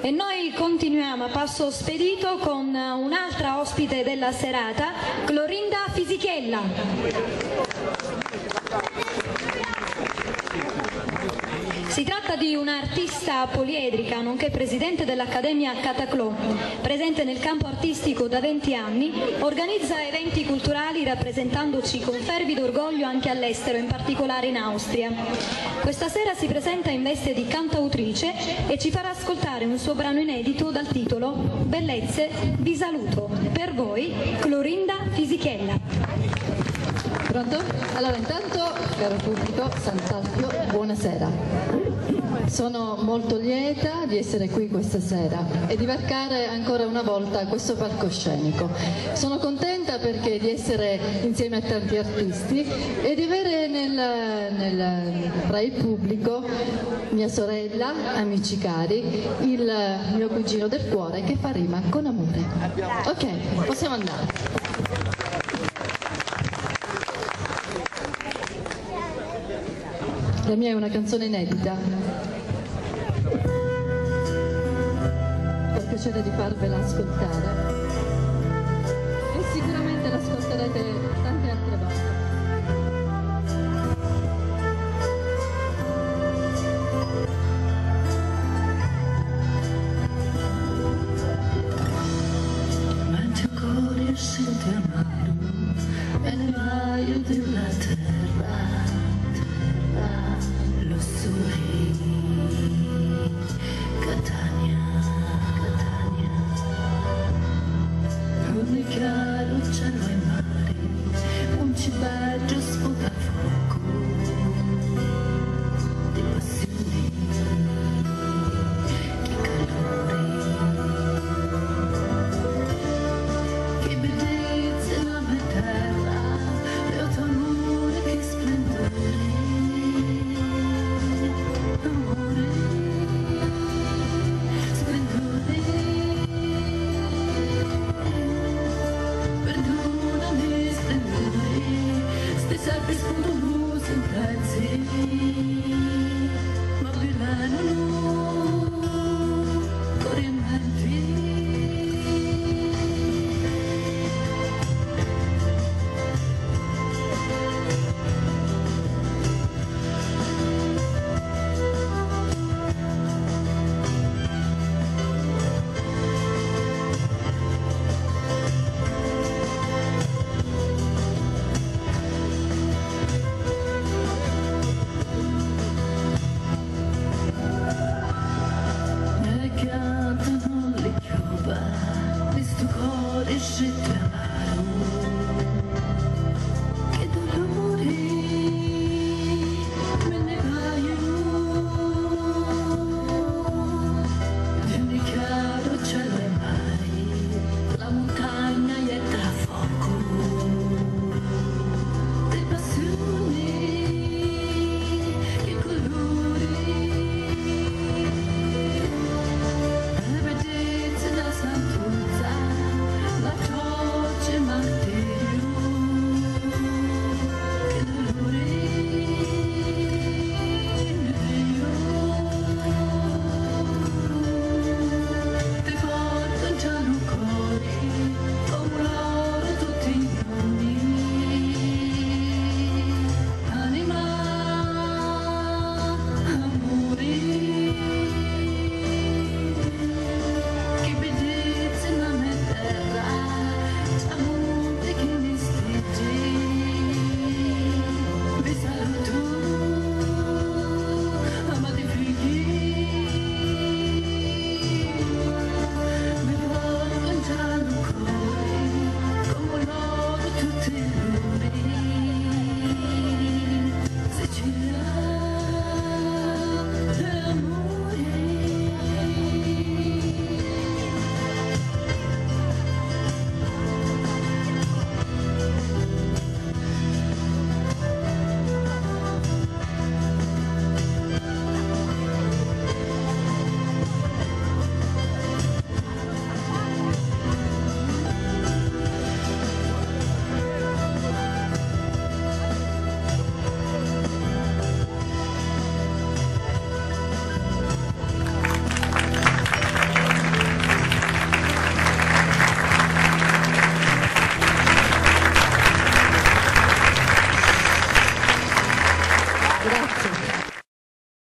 E noi continuiamo a passo spedito con un'altra ospite della serata, Clorinda Fisichella. Si tratta di un'artista poliedrica, nonché presidente dell'Accademia Cataclò, presente nel campo artistico da 20 anni, organizza eventi culturali rappresentandoci con fervido orgoglio anche all'estero, in particolare in Austria. Questa sera si presenta in veste di cantautrice e ci farà ascoltare un suo brano inedito dal titolo Bellezze, vi saluto. Per voi, Clorinda Fisichella. Pronto? Allora, intanto, caro pubblico, sant'Alfio, buonasera. Sono molto lieta di essere qui questa sera e di varcare ancora una volta questo palcoscenico. Sono contenta perché di essere insieme a tanti artisti e di avere tra il pubblico mia sorella, amici cari, il mio cugino del cuore che fa rima con amore. Ok, possiamo andare. La mia è una canzone inedita. Ho il piacere di farvela ascoltare e sicuramente l'ascolterete tante altre volte. Ma il tuo cuore sente amaro e nel raio della terra